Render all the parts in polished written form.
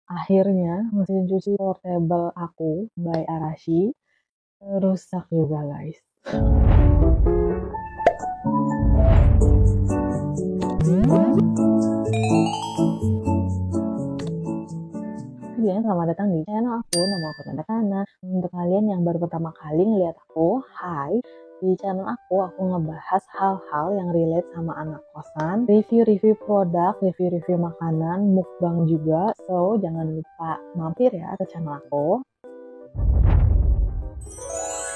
Akhirnya mesin cuci portable aku by Arashi rusak juga guys. Selamat datang di channel aku, nama aku Tanda Kana. Untuk kalian yang baru pertama kali ngeliat aku, hai. Di channel aku ngebahas hal-hal yang relate sama anak kosan, review-review produk, review-review makanan, mukbang juga. So, jangan lupa mampir ya ke channel aku.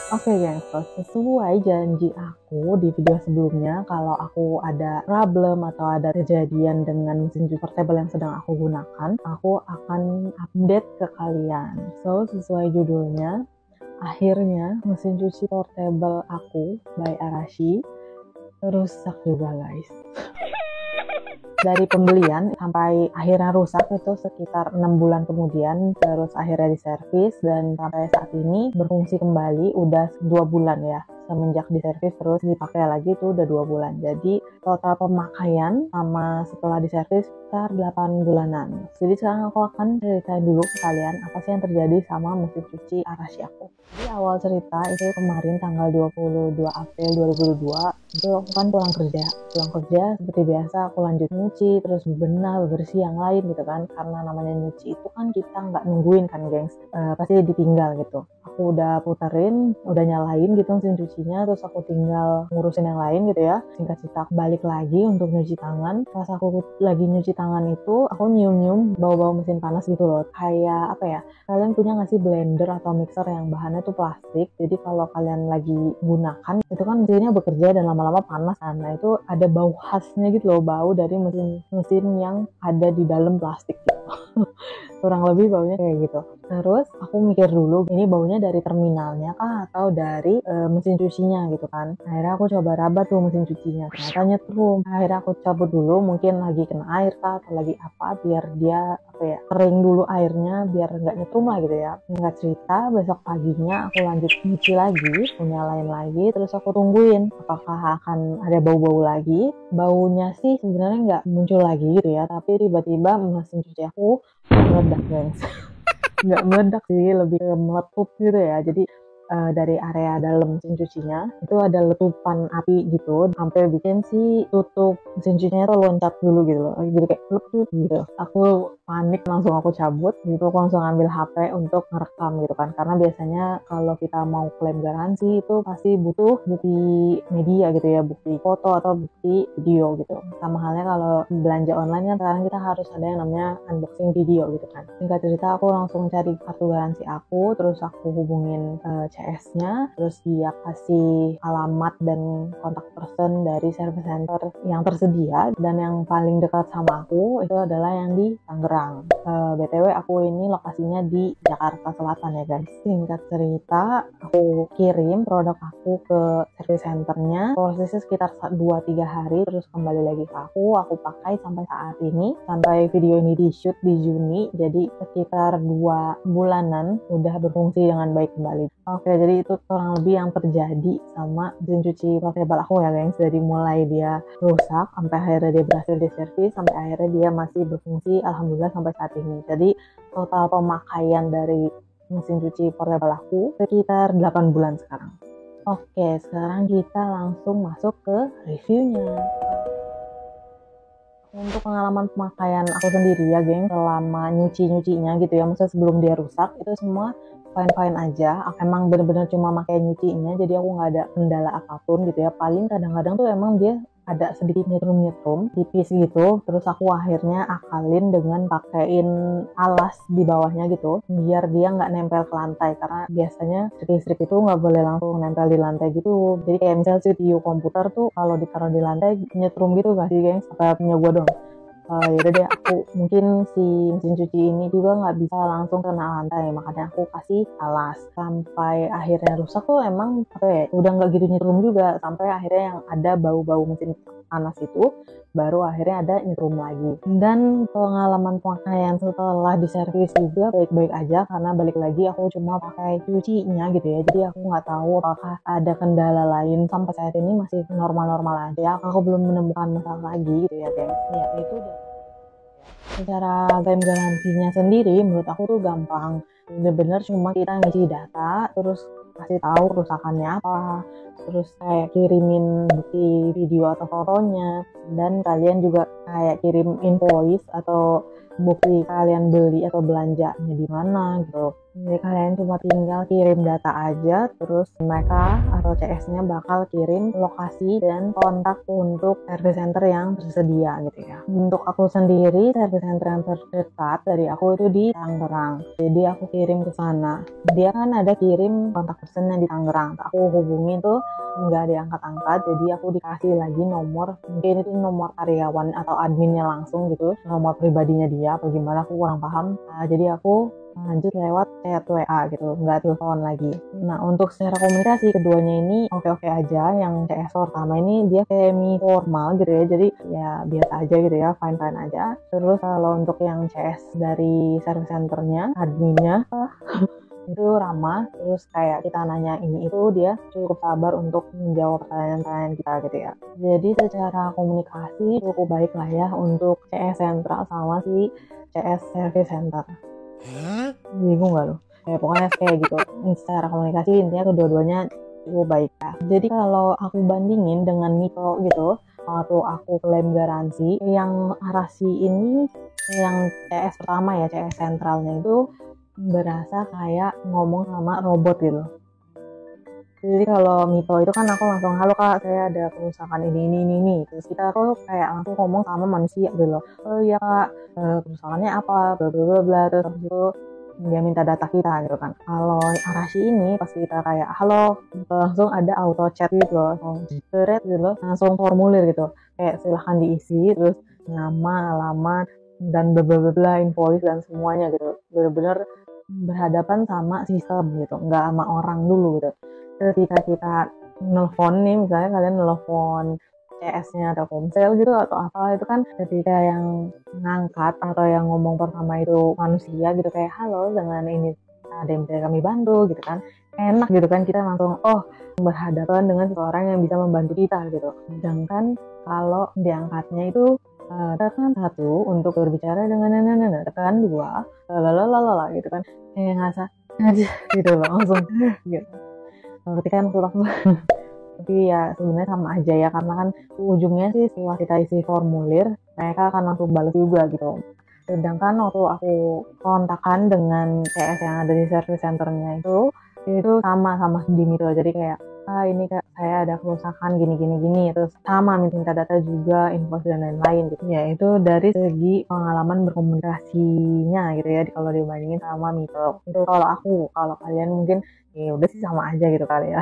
Oke guys, sesuai janji aku di video sebelumnya, kalau aku ada problem atau ada kejadian dengan mesin cuci portable yang sedang aku gunakan, aku akan update ke kalian. So, sesuai judulnya, akhirnya mesin cuci portable aku by Arashi rusak juga guys. Dari pembelian sampai akhirnya rusak itu sekitar 6 bulan kemudian, terus akhirnya diservis dan sampai saat ini berfungsi kembali udah 2 bulan ya. Semenjak diservis terus dipakai lagi itu udah 2 bulan. Jadi total pemakaian sama setelah diservis sekitar 8 bulanan. Jadi sekarang aku akan ceritain dulu ke kalian apa sih yang terjadi sama mesin cuci Arashi aku. Jadi awal cerita itu kemarin tanggal 22 April 2022 itu aku kan pulang kerja seperti biasa aku lanjut nyuci, terus bebenah, bebersih yang lain gitu kan, karena namanya nyuci itu kan kita nggak nungguin kan gengs, pasti ditinggal gitu. Aku udah puterin, udah nyalain gitu mesin cucinya, terus aku tinggal ngurusin yang lain gitu ya. Singkat cerita aku balik lagi untuk nyuci tangan. Pas aku lagi nyuci tangan itu aku nyium-nyium bau-bau mesin panas gitu loh, kayak apa ya, kalian punya nggak sih blender atau mixer yang bahannya tuh plastik, jadi kalau kalian lagi gunakan itu kan mesinnya bekerja dan lama-lama panas kan. Nah itu ada bau khasnya gitu loh, bau dari mesin yang ada di dalam plastik gitu. Kurang lebih baunya kayak gitu. Terus aku mikir dulu, ini baunya dari terminalnya kah atau dari mesin cucinya gitu kan. Akhirnya aku coba raba tuh mesin cucinya, ternyata nyetrum. Akhirnya aku cabut dulu, mungkin lagi kena air kah atau lagi apa, biar dia apa ya, kering dulu airnya biar nggak nyetrum lah gitu ya. Nggak cerita, besok paginya aku lanjut nyuci lagi, aku nyalain lagi, terus aku tungguin apakah akan ada bau-bau lagi. Baunya sih sebenarnya nggak muncul lagi gitu ya, tapi tiba-tiba mesin cuci aku meledak guys. Nggak meledak sih, lebih ke meletup gitu ya. Jadi dari area dalam mesin cucinya itu ada letupan api gitu, sampai bikin si tutup mesin cucinya tuh loncat dulu gitu loh, jadi kayak letup gitu. Aku panik, langsung aku cabut gitu, aku langsung ambil HP untuk ngerekam gitu kan, karena biasanya kalau kita mau klaim garansi itu pasti butuh bukti media gitu ya, bukti foto atau bukti video gitu. Sama halnya kalau belanja online kan sekarang kita harus ada yang namanya unboxing video gitu kan. Singkat cerita aku langsung cari kartu garansi aku, terus aku hubungin CS-nya, terus dia kasih alamat dan kontak person dari service center yang tersedia, dan yang paling dekat sama aku itu adalah yang di Tangerang. BTW aku ini lokasinya di Jakarta Selatan ya guys. Singkat cerita aku kirim produk aku ke service centernya, prosesnya sekitar 2-3 hari, terus kembali lagi ke aku pakai sampai saat ini, sampai video ini di shoot di Juni, jadi sekitar 2 bulanan udah berfungsi dengan baik kembali. Oke, jadi itu kurang lebih yang terjadi sama mesin cuci portable aku ya guys, dari mulai dia rusak sampai akhirnya dia berhasil diservis, sampai akhirnya dia masih berfungsi alhamdulillah sampai saat ini. Jadi total pemakaian dari mesin cuci portable aku sekitar 8 bulan sekarang. Oke, sekarang kita langsung masuk ke reviewnya. Untuk pengalaman pemakaian aku sendiri ya geng, selama nyucinya gitu ya, maksudnya sebelum dia rusak itu semua fine-fine aja. Emang bener-bener cuma pakai nyucinya, jadi aku nggak ada kendala apapun gitu ya. Paling kadang-kadang tuh emang dia ada sedikit nyetrum-nyetrum tipis gitu, terus aku akhirnya akalin dengan pakein alas di bawahnya gitu biar dia nggak nempel ke lantai, karena biasanya listrik itu nggak boleh langsung nempel di lantai gitu. Jadi kayak misalnya CPU komputer tuh kalau ditaruh di lantai nyetrum gitu gak sih gengs, apa punya gue dong? Yaudah deh, aku mungkin si mesin cuci ini juga nggak bisa langsung kena lantai, makanya aku kasih alas. Sampai akhirnya rusak tuh emang apa ya, udah nggak gitu nyetrum juga, sampai akhirnya yang ada bau-bau mesin panas itu baru akhirnya ada nyetrum lagi. Dan pengalaman pemakaian setelah diservis juga baik-baik aja, karena balik lagi aku cuma pakai cucinya gitu ya, jadi aku nggak tahu apakah ada kendala lain. Sampai saat ini masih normal-normal aja, aku belum menemukan masalah lagi gitu ya guys. Ya itu udah Secara klaim garansinya sendiri menurut aku tuh gampang. Bener-bener cuma kita ngisi data, terus kasih tahu kerusakannya apa, terus kayak kirimin bukti video atau fotonya, dan kalian juga kayak kirim invoice atau bukti kalian beli atau belanjanya di mana gitu. Jadi kalian cuma tinggal kirim data aja, terus mereka atau CS-nya bakal kirim lokasi dan kontak untuk service center yang tersedia gitu ya. Untuk aku sendiri, service center yang terdekat dari aku itu di Tangerang. Jadi aku kirim ke sana. Dia kan ada kirim kontak personnya di Tangerang. Aku hubungi tuh nggak diangkat-angkat, jadi aku dikasih lagi nomor, mungkin itu nomor karyawan atau adminnya langsung gitu, nomor pribadinya dia atau gimana, aku kurang paham. Jadi aku lanjut lewat chat WA gitu, nggak telepon lagi. Nah, untuk secara komunikasi keduanya ini oke-oke aja. Yang CS pertama ini dia semi formal gitu ya, jadi ya biasa aja gitu ya, fine-fine aja. Terus kalau untuk yang CS dari service centernya, adminnya itu ramah, terus kayak kita nanya ini itu dia cukup sabar untuk menjawab pertanyaan-pertanyaan kita gitu ya. Jadi secara komunikasi cukup baik lah ya untuk CS sentral sama si CS service center. Bingung gak lo? Pokoknya kayak gitu. Secara komunikasi intinya kedua-duanya cukup baik ya. Jadi kalau aku bandingin dengan Mito gitu, waktu aku klaim garansi, yang Arasi ini, yang CS pertama ya, CS sentralnya itu berasa kayak ngomong sama robot gitu. Jadi kalau Mito itu kan aku langsung, halo kak, saya ada kerusakan ini. Terus kita tuh kayak langsung ngomong sama manusia gitu loh. Oh iya kak, kerusakannya apa, bla bla bla bla. Terus habis itu dia minta data kita gitu kan. Kalau Arashi ini pas kita kayak halo, langsung ada auto chat gitu loh, langsung formulir gitu. Kayak silahkan diisi, terus nama, alamat, dan bla bla bla, invoice dan semuanya gitu. Bener-bener berhadapan sama sistem gitu, nggak sama orang dulu gitu. Ketika kita nelfon nih, misalnya kalian nelfon CS-nya atau Komsel gitu atau apa, itu kan ketika yang ngangkat atau yang ngomong pertama itu manusia gitu, kayak halo, dengan ini ada yang bisa kami bantu gitu kan, enak gitu kan, kita langsung berhadapan dengan seseorang yang bisa membantu kita gitu. Sedangkan kalau diangkatnya itu tekan 1 untuk berbicara dengan tekan 2 lalalala gitu kan, kayak ngerasa aja gitu loh, langsung gitu. Berarti kan menurut aku tapi ya sebenarnya sama aja ya, karena kan ujungnya sih setelah kita isi formulir mereka akan langsung balas juga gitu. Sedangkan waktu aku kontakan dengan CS yang ada di service centernya itu sama di Mito. Jadi kayak ini kak, saya ada kerusakan gini, terus sama minta data juga, invoice dan lain-lain gitu ya. Itu dari segi pengalaman berkomunikasinya gitu ya, kalau dibandingin sama Mito. Itu kalau kalian mungkin ya udah sih sama aja gitu kali ya.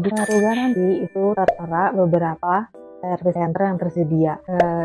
Di kartu garansi itu tertera beberapa service center yang tersedia.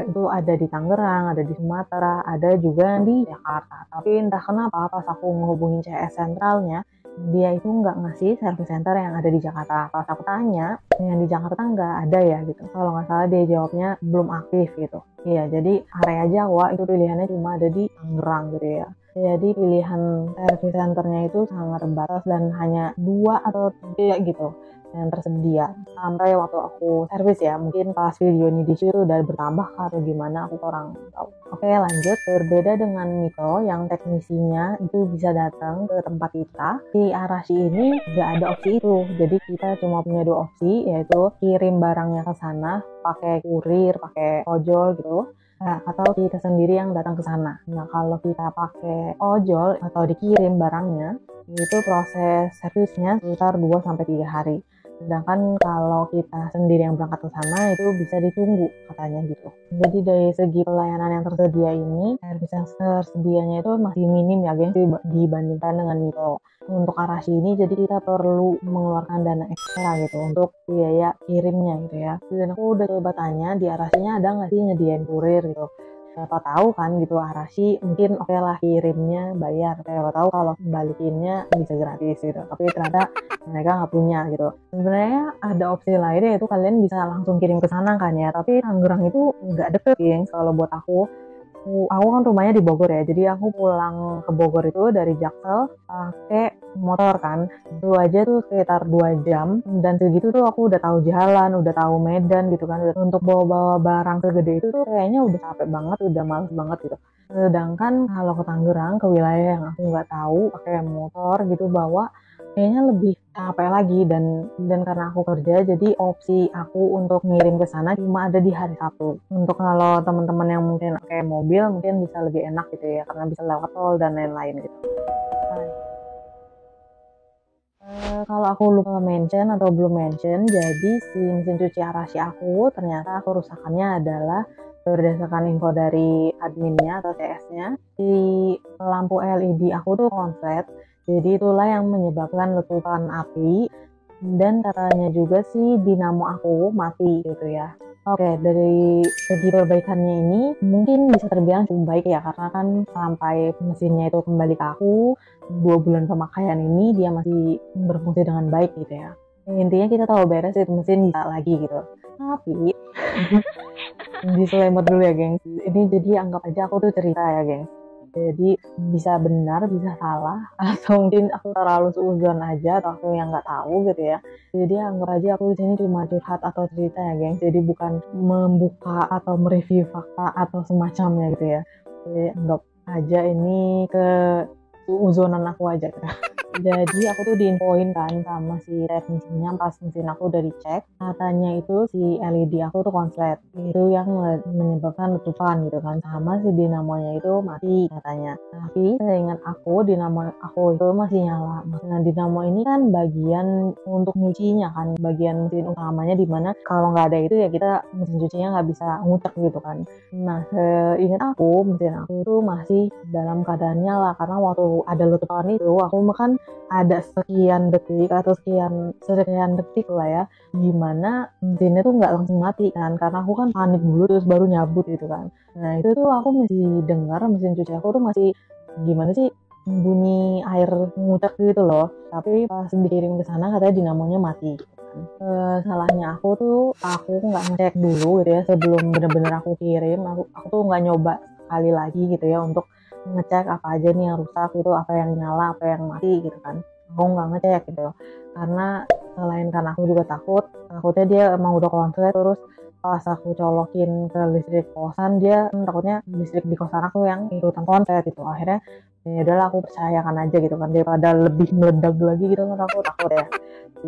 Itu ada di Tangerang, ada di Sumatera, ada juga di Jakarta. Tapi entah kenapa pas aku menghubungi CS sentralnya, dia itu nggak ngasih service center yang ada di Jakarta. Pas aku tanya, yang di Jakarta nggak ada ya gitu. Kalau nggak salah dia jawabnya belum aktif gitu. Iya, jadi area Jawa itu pilihannya cuma ada di Tangerang gitu ya. Jadi pilihan service centernya itu sangat terbatas dan hanya 2 atau 3 gitu yang tersedia. Sampai waktu aku servis ya, mungkin pas video ini di situ udah bertambah atau gimana, aku kurang tahu. Oke, lanjut. Berbeda dengan Mito yang teknisinya itu bisa datang ke tempat kita, di Arashi ini nggak ada opsi itu. Jadi kita cuma punya 2 opsi, yaitu kirim barangnya ke sana pakai kurir, pakai ojol gitu. Nah, atau kita sendiri yang datang ke sana. Nah, kalau kita pakai ojol atau dikirim barangnya, itu proses servisnya sekitar 2-3 hari. Sedangkan kalau kita sendiri yang berangkat ke sana itu bisa ditunggu katanya gitu. Jadi dari segi pelayanan yang tersedia ini, servis yang tersedianya itu masih minim ya geng dibandingkan dengan Mito. Untuk Arashi ini jadi kita perlu mengeluarkan dana ekstra gitu untuk biaya kirimnya gitu ya. Dan aku udah coba tanya di Arashinya ada nggak sih nyediain kurir gitu. Siapa tahu kan gitu, Arashi mungkin oke lah kirimnya bayar, siapa tahu kalau balikinnya bisa gratis gitu. Tapi ternyata mereka nggak punya gitu. Sebenarnya ada opsi lain, yaitu kalian bisa langsung kirim ke sana kan ya, tapi Tangerang itu nggak deket geng kalau buat aku kan rumahnya di Bogor ya, jadi aku pulang ke Bogor itu dari Jaksel pakai motor kan, itu aja tuh sekitar 2 jam, dan segitu tuh aku udah tahu jalan, udah tahu medan gitu kan. Untuk bawa-bawa barang segede itu tuh kayaknya udah capek banget, udah males banget gitu. Sedangkan kalau ke Tangerang, ke wilayah yang aku nggak tahu, pakai motor gitu bawa, kayaknya lebih capek lagi. Dan karena aku kerja, jadi opsi aku untuk ngirim ke sana cuma ada di hari Sabtu. Untuk kalau teman-teman yang mungkin pakai mobil mungkin bisa lebih enak gitu ya, karena bisa lewat tol dan lain-lain gitu. Kalau aku lupa mention atau belum mention, jadi si mesin cuci Arashi aku ternyata kerusakannya adalah berdasarkan info dari adminnya atau CS-nya, si lampu LED aku tuh konslet, jadi itulah yang menyebabkan letupan api. Dan katanya juga sih dinamo aku mati gitu ya. Oke, dari segi perbaikannya ini mungkin bisa terbilang cukup baik ya, karena kan sampai mesinnya itu kembali ke aku, 2 bulan pemakaian ini dia masih berfungsi dengan baik gitu ya. Intinya kita tahu beres itu mesin bisa lagi gitu. Tapi disclaimer dulu ya gengs, ini jadi anggap aja aku tuh cerita ya gengs. Jadi bisa benar, bisa salah, atau mungkin aku terlalu seuzon aja, atau aku yang nggak tahu gitu ya. Jadi anggap aja aku di sini cuma curhat atau cerita ya, gengs. Jadi bukan membuka atau mereview fakta atau semacamnya gitu ya. Jadi anggap aja ini ke seuzonan aku aja gitu. Jadi aku tuh diinfoin kan sama si teknisinya pas mesin aku udah dicek, katanya itu si LED aku tuh konslet, itu yang menyebabkan letupan gitu kan, sama si dinamonya itu mati katanya. Tapi seingat aku dinamo aku itu masih nyala. Nah dinamo ini kan bagian untuk nyucinya kan, bagian mesin utamanya, dimana kalau nggak ada itu ya kita mesin cucinya nggak bisa ngucek gitu kan. Nah seingat aku mesin aku tuh masih dalam keadaan nyala, karena waktu ada letupan itu aku makan ada sekian detik atau sekian detik lah ya, gimana mesinnya tuh nggak langsung mati kan, karena aku kan panik dulu terus baru nyabut gitu kan. Nah itu tuh aku masih dengar mesin cuci aku tuh masih gimana sih, bunyi air ngucek gitu loh. Tapi pas dikirim ke sana katanya dinamonya mati. Salahnya aku nggak ngecek dulu gitu ya sebelum bener-bener aku kirim. Aku tuh nggak nyoba sekali lagi gitu ya untuk ngecek apa aja nih yang rusak, itu apa yang nyala, apa yang mati gitu kan. Aku nggak ngecek gitu karena selain karena aku juga takutnya dia emang udah konslet, terus pas aku colokin ke listrik kosan, dia takutnya listrik di kosan aku yang ikutan konslet gitu. Akhirnya ya udahlah aku percayakan aja gitu kan, daripada lebih meledak lagi gitu kan, aku takut ya.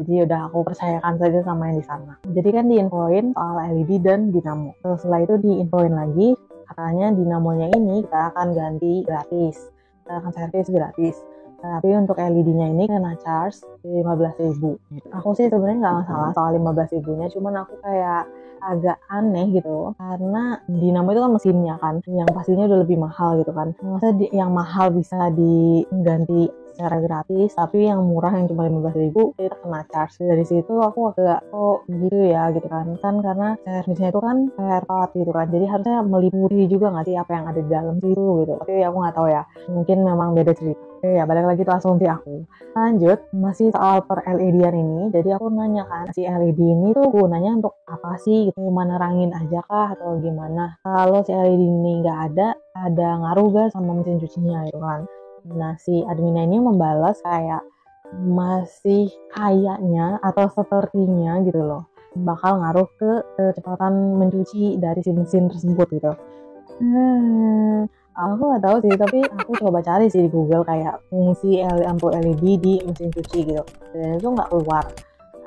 Jadi udah aku percayakan saja sama yang di sana. Jadi kan diinfoin soal LED dan dinamo. Terus setelah itu diinfoin lagi, katanya dinamonya ini kita akan ganti gratis, kita akan servis gratis. Tapi untuk LED-nya ini kena charge 15.000. Aku sih sebenarnya nggak masalah soal 15.000-nya, cuman aku kayak agak aneh gitu, karena dinamo itu kan mesinnya kan, yang pastinya udah lebih mahal gitu kan. Masa yang mahal bisa diganti secara gratis, tapi yang murah yang cuma 15.000 kita kena charge. Dari situ aku agak gitu ya gitu kan karena servisnya itu kan spare part gitu kan, jadi harusnya meliputi juga nggak sih apa yang ada di dalam situ gitu. Tapi aku nggak tahu ya, mungkin memang beda cerita. Oke ya, balik lagi tuh asumsi aku. Lanjut, masih soal per LED-an ini. Jadi aku nanya kan, si LED ini tuh gunanya untuk apa sih gitu, cuma nerangin aja kah atau gimana? Kalau si LED ini nggak ada ngaruh gak sama mesin cucinya gitu kan. Nah si adminnya ini membalas kayak masih kayaknya atau sepertinya gitu loh, bakal ngaruh ke kecepatan mencuci dari si mesin tersebut gitu. Aku nggak tahu sih, tapi aku coba cari sih di Google kayak fungsi lampu LED di mesin cuci gitu, dan itu nggak keluar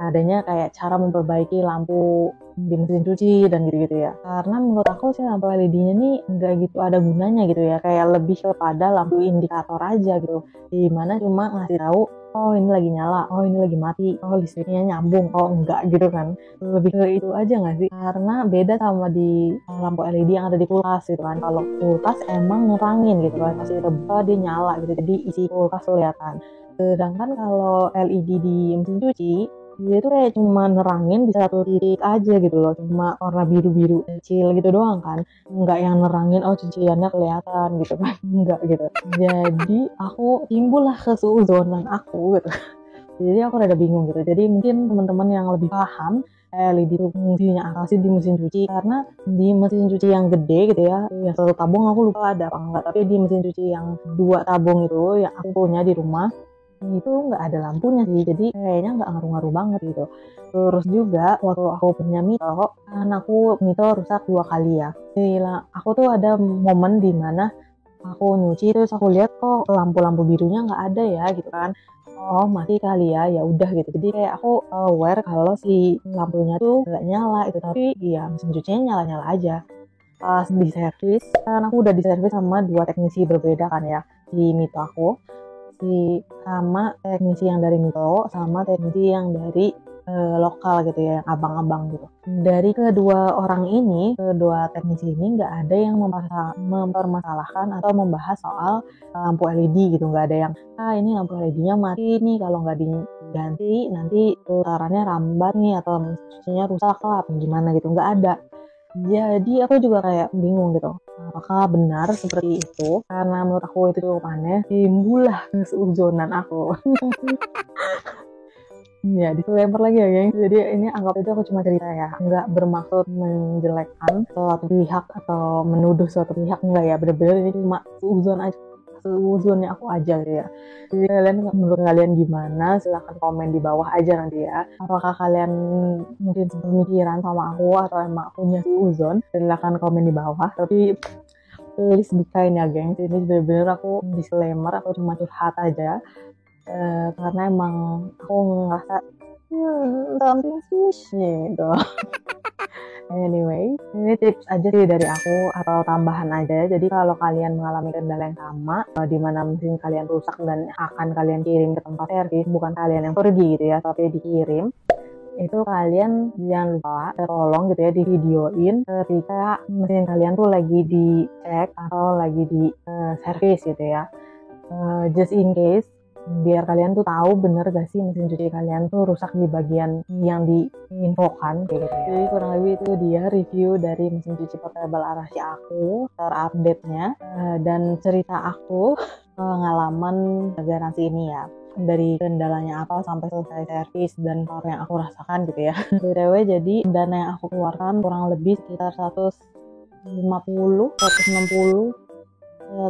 adanya kayak cara memperbaiki lampu di mesin cuci dan gitu-gitu ya. Karena menurut aku sih lampu LED-nya nih nggak gitu ada gunanya gitu ya, kayak lebih kepada lampu indikator aja gitu, dimana cuma ngasih tahu oh ini lagi nyala, oh ini lagi mati, oh listriknya nyambung, oh enggak gitu kan. Lebih ke itu aja nggak sih? Karena beda sama di lampu LED yang ada di kulkas gitu kan. Kalau kulkas emang nerangin gitu kan, masih terbuka dia nyala gitu, jadi isi kulkas kelihatan. Sedangkan kalau LED di mesin cuci, dia tuh kayak cuma nerangin di satu titik aja gitu loh, cuma warna biru-biru kecil gitu doang kan, nggak yang nerangin oh cuciannya kelihatan gitu kan, enggak gitu. Jadi aku timbul lah kesuuzonan aku gitu. Jadi aku rada bingung gitu. Jadi mungkin teman-teman yang lebih paham LED itu fungsinya apa sih di mesin cuci, karena di mesin cuci yang gede gitu ya, yang satu tabung aku lupa ada apa enggak, tapi di mesin cuci yang 2 tabung itu yang aku punya di rumah itu nggak ada lampunya sih, jadi kayaknya nggak ngaruh-ngaruh banget gitu. Terus juga waktu aku punya Mito, kan aku Mito rusak 2 kali ya. Gila, aku tuh ada momen dimana aku nyuci terus aku lihat kok lampu-lampu birunya nggak ada ya gitu kan. Oh mati kali ya, ya udah gitu. Jadi kayak aku aware kalau si lampunya tuh nggak nyala itu, tapi ya mesin cucinya nyala-nyala aja. Pas di servis kan aku udah diservis sama 2 teknisi berbeda kan ya di Mito aku, sama teknisi yang dari Mito sama teknisi yang dari lokal gitu ya, yang abang-abang gitu. Dari kedua orang ini, kedua teknisi ini nggak ada yang mempermasalahkan atau membahas soal lampu LED gitu. Nggak ada yang ini lampu LED-nya mati nih, kalau nggak diganti nanti putarannya rambat nih atau cucinya rusak lah gimana gitu, nggak ada. Jadi aku juga kayak bingung gitu, apakah benar seperti itu? Karena menurut aku itu cukup aneh, timbullah kesuuzonan aku. Ya, disclaimer lagi ya geng. Jadi ini anggap itu aku cuma cerita ya, nggak bermaksud menjelekkan suatu pihak atau menuduh suatu pihak, enggak ya. Bener-bener ini cuma seuzonnya aku aja gitu ya. Jadi kalian, menurut kalian gimana? Silahkan komen di bawah aja nanti ya. Apakah kalian mungkin sepemikiran sama aku atau emang punya seuzon? Silahkan komen di bawah. Tapi please be kind ya geng. Ini bener-bener aku disclaimer, aku cuma curhat aja. Karena emang aku ngerasa something fishy gitu. Anyway, ini tips aja sih dari aku atau tambahan aja. Jadi kalau kalian mengalami kendala yang sama, di mana mesin kalian rusak dan akan kalian kirim ke tempat servis, bukan kalian yang pergi gitu ya, tapi dikirim, itu kalian jangan lupa tolong gitu ya di videoin ketika mesin kalian tuh lagi dicek atau lagi di servis gitu ya. Just in case, biar kalian tuh tahu bener gak sih mesin cuci kalian tuh rusak di bagian yang diinfokan kayak gitu ya. Jadi kurang lebih itu dia review dari mesin cuci portable Arashi aku terupdate-nya, dan cerita aku pengalaman garansi ini ya, dari kendalanya apa sampai selesai servis dan power yang aku rasakan gitu ya. BTW, jadi dana yang aku keluarkan kurang lebih sekitar 150, 160,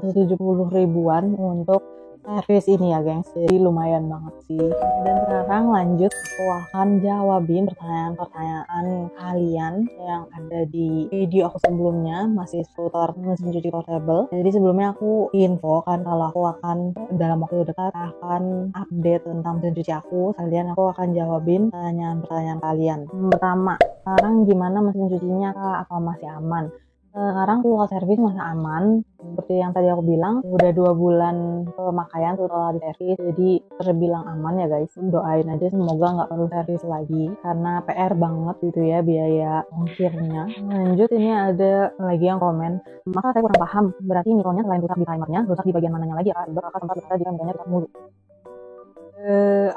170 ribuan untuk servis ini ya gengs, jadi lumayan banget sih. Dan sekarang lanjut, aku akan jawabin pertanyaan-pertanyaan kalian yang ada di video aku sebelumnya, masih seputar mesin cuci portable. Jadi sebelumnya aku info kan kalau aku akan dalam waktu dekat akan update tentang mesin cuci aku. Kalian aku akan jawabin pertanyaan-pertanyaan kalian. Pertama, sekarang gimana mesin cucinya kak? Apa masih aman? Sekarang full servis masih aman, seperti yang tadi aku bilang udah 2 bulan pemakaian setelah di servis, jadi terbilang aman ya guys. Doain aja semoga nggak perlu servis lagi karena PR banget gitu ya biaya ongkirnya. Lanjut, ini ada lagi yang komen, maka saya kurang paham, berarti mikronya selain rusak di timernya, rusak di bagian mananya lagi ya? Bakal sempat rusak jika mikronya rusak mulu.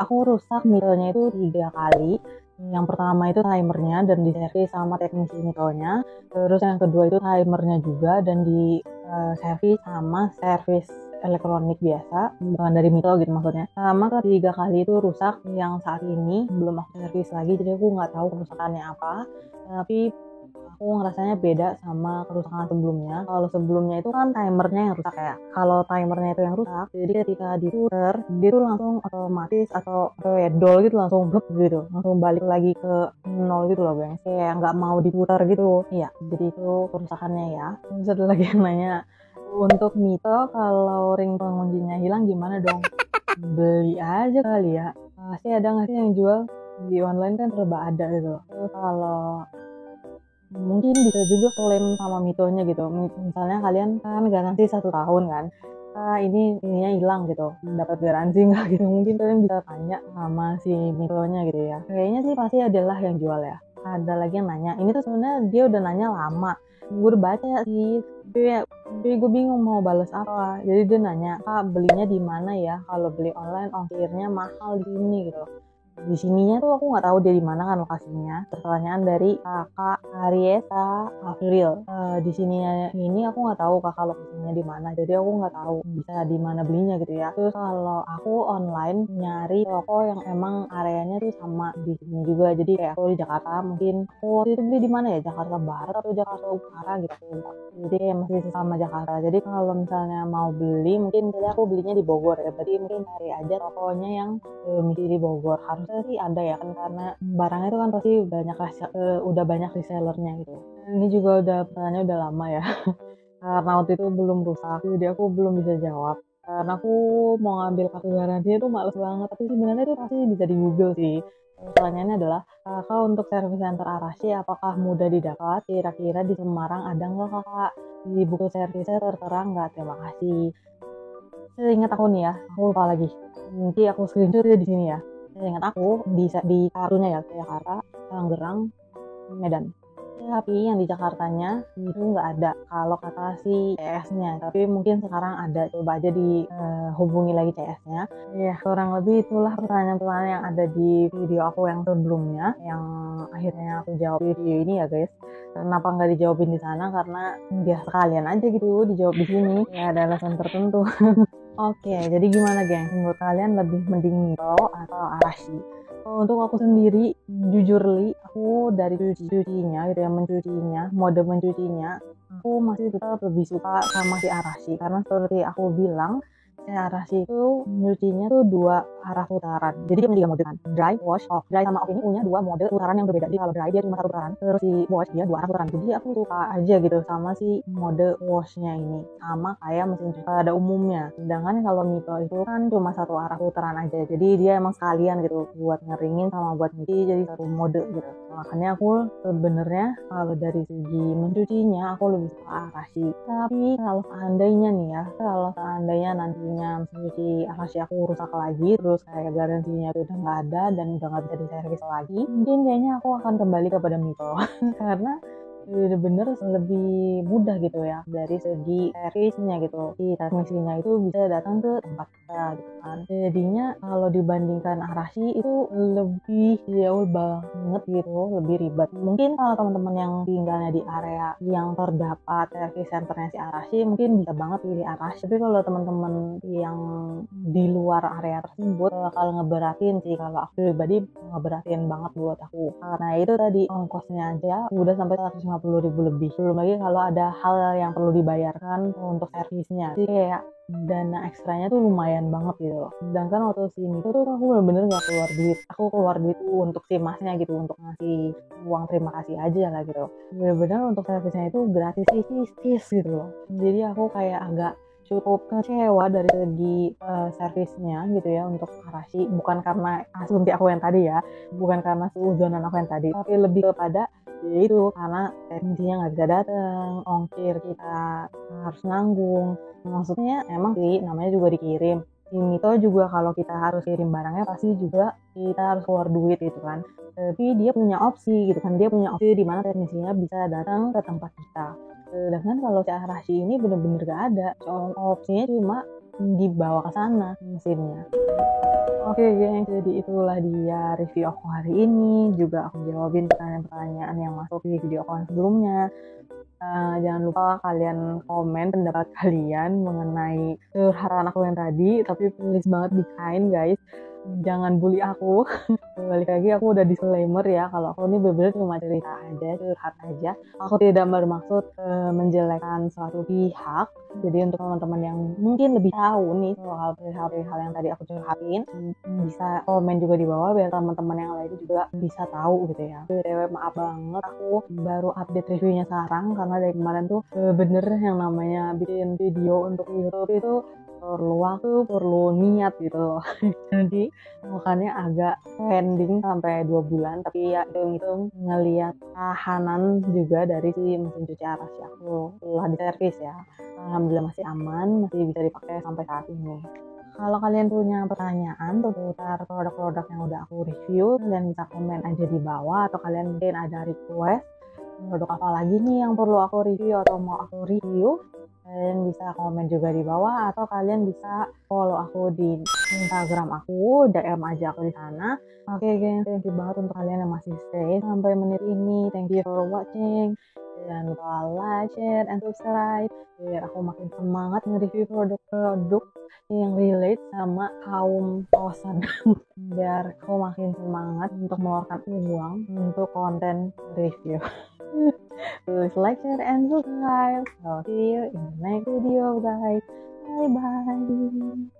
Aku rusak mikronya itu 3 kali. Yang pertama itu timernya dan diservis sama teknisi mikronya. Terus yang kedua itu timernya juga dan di servis sama servis elektronik biasa, bukan dari Mito gitu maksudnya. Sama ketiga kali itu rusak yang saat ini belum aku servis lagi, jadi aku nggak tahu kerusakannya apa. Tapi aku ngerasanya beda sama kerusakan sebelumnya. Kalau sebelumnya itu kan timernya yang rusak ya. Kalau timernya itu yang rusak, jadi ketika diputer, dia tuh langsung otomatis atau redol gitu, langsung blok gitu, langsung balik lagi ke nol gitu loh guys. Kayak nggak mau diputar gitu. Iya, jadi itu kerusakannya ya. Terus ada lagi yang nanya, untuk Mito kalau ring pengunjinya hilang gimana dong? Beli aja kali ya. Pasti ada nggak sih yang jual di online kan, serba ada gitu. Terus kalau mungkin bisa juga klaim sama Mitonya gitu. Misalnya kalian kan garansi 1 tahun kan, ininya hilang gitu, dapat garansi nggak gitu, mungkin kalian bisa tanya sama si Mitonya gitu ya. Kayaknya sih pasti adalah yang jual ya. Ada lagi yang nanya, ini tuh sebenarnya dia udah nanya lama, gue udah baca sih, tapi gue bingung mau balas apa. Jadi dia nanya, kak belinya di mana ya, kalau beli online ongkirnya mahal di sini gitu. Di sininya tuh aku nggak tahu dia di mana kan lokasinya. Pertanyaan dari kakak Ariesa April. Di sininya ini aku nggak tahu kakak lokasinya di mana, jadi aku nggak tahu bisa di mana belinya gitu ya. Terus kalau aku online nyari toko yang emang areanya tuh sama di sini juga, jadi kayak aku di Jakarta, mungkin aku waktu itu beli di mana ya, Jakarta Barat atau Jakarta Utara gitu. Jadi kayak masih sama Jakarta. Jadi kalau misalnya mau beli, mungkin aku belinya di Bogor ya, berarti mungkin cari aja tokonya yang domisili di Bogor. Harusnya sih ada ya kan, karena barangnya itu kan pasti udah banyak resellernya gitu. Ini juga udah pertanyaannya udah lama ya. karena waktu itu belum rusak, jadi aku belum bisa jawab. Karena aku mau ngambil kartu garansi itu males banget, tapi sebenarnya itu pasti bisa di Google sih. Pertanyaannya adalah, kakak untuk service center Arashi apakah mudah didapat? Kira-kira di Semarang ada nggak kakak? Di buku servisnya tertera nggak? Terima kasih. Seingat aku nih ya, aku lupa lagi. Nanti aku screenshot ya di sini ya. Seingat aku di kartunya ya, Jakarta, Tangerang, Medan. Tapi yang di Jakartanya itu nggak ada kalau kata si CS-nya. Tapi mungkin sekarang ada. Coba aja dihubungi lagi CS-nya. Ya, kurang lebih itulah pertanyaan-pertanyaan yang ada di video aku yang sebelumnya, yang akhirnya aku jawab di video ini ya guys. Kenapa nggak dijawabin di sana? Karena biar sekalian aja gitu dijawab di sini. Ya ada alasan tertentu. Oke, jadi gimana geng? Menurut kalian lebih mending Mito atau Arashi? Untuk aku sendiri, jujur aku dari cucinya gitu ya, mode mencucinya, aku masih tetap lebih suka sama si Arashi. Karena seperti aku bilang, si Arashi itu nyucinya tuh 2 arah putaran. Jadi dia punya 3 mode kan, dry, wash, off. Dry sama off ini punya 2 mode putaran yang berbeda. Jadi kalau dry dia cuma 1 putaran, terus si wash dia 2 arah putaran. Jadi aku suka aja gitu sama si mode washnya ini, sama kayak mesin cuci pada umumnya. Sedangkan kalau Mito itu kan cuma 1 arah putaran aja, jadi dia emang sekalian gitu buat ngeringin sama buat nyuci, jadi 1 mode gitu. Makanya aku sebenarnya kalau dari segi mencucinya aku lebih suka Arashi. Tapi kalau seandainya nih ya, nantinya mesin cuci Arashi aku rusak lagi, terus kayak garansinya itu udah nggak ada dan udah nggak bisa diservis lagi, mungkin kayaknya aku akan kembali kepada Mito. Karena bener-bener lebih mudah gitu ya dari segi servisnya gitu, si transmisinya itu bisa datang ke tempat kita gitu kan. Jadinya kalau dibandingkan Arashi itu lebih jauh banget gitu, lebih ribet. Mungkin kalau teman-teman yang tinggalnya di area yang terdapat service centernya si Arashi mungkin bisa banget pilih Arashi. Tapi kalau teman-teman yang di luar area tersebut bakal ngeberatin sih, kalau aku pribadi ngeberatin banget buat aku. Karena itu tadi ongkosnya aja udah sampai 150.000 lebih. Belum lagi kalau ada hal yang perlu dibayarkan untuk servisnya. Jadi kayak dana ekstranya tuh lumayan banget gitu loh. Sedangkan waktu sini tuh aku bener-bener gak keluar duit. Aku keluar duit tuh untuk si masnya gitu, untuk ngasih uang terima kasih aja lah gitu. Bener-bener untuk servisnya itu gratis sis gitu loh. Jadi aku kayak agak cukup kecewa dari segi servisnya gitu ya untuk Arashi. Bukan karena asumsi aku yang tadi ya, bukan karena seuzonan aku yang tadi, tapi lebih kepada itu karena teknisinya nggak bisa datang, ongkir kita harus nanggung. Maksudnya emang sih namanya juga dikirim. Ini tuh juga kalau kita harus kirim barangnya pasti juga kita harus keluar duit gitu kan. Tapi dia punya opsi gitu kan, dia punya opsi di mana teknisinya bisa datang ke tempat kita. Sedangkan kalau si Arashi ini bener-bener gak ada, opsinya cuma dibawa ke sana mesinnya. Oke geng, jadi itulah dia review aku hari ini. Juga aku jawabin pertanyaan-pertanyaan yang masuk di video aku yang sebelumnya. Jangan lupa kalian komen pendapat kalian mengenai curhatan aku yang tadi. Tapi please banget be kind guys, jangan bully aku. Balik lagi aku udah disclaimer ya, kalau aku ini bener-bener cuma cerita aja, curhat aja. Aku tidak bermaksud menjelekkan suatu pihak. Jadi untuk teman-teman yang mungkin lebih tahu nih soal hal yang tadi aku curhatin, bisa komen juga di bawah biar teman-teman yang lain juga bisa tahu gitu ya. BTW maaf banget aku baru update reviewnya sekarang, karena dari kemarin tuh bener yang namanya bikin video untuk YouTube itu perlu waktu, perlu niat gitu loh. Jadi makanya agak pending sampai 2 bulan, tapi ya hitung-hitung ngelihat tahanan juga dari si mesin cuci Arashi aku telah diservis ya. Alhamdulillah masih aman, masih bisa dipakai sampai saat ini. Kalau kalian punya pertanyaan seputar produk-produk yang udah aku review, kalian bisa komen aja di bawah, atau kalian mungkin ada request produk apa lagi nih yang perlu aku review atau mau aku review, kalian bisa komen juga di bawah, atau kalian bisa follow aku di Instagram aku, DM aja aku di sana. Oke geng, thank you banget untuk kalian yang masih stay sampai menit ini. Thank you for watching. Jangan lupa like, share, and subscribe biar aku makin semangat nge-review produk-produk yang relate sama kaum kosan. Biar aku makin semangat untuk mengeluarkan uang untuk konten review. Please like, share, and subscribe. So see you in the next video guys. Bye bye.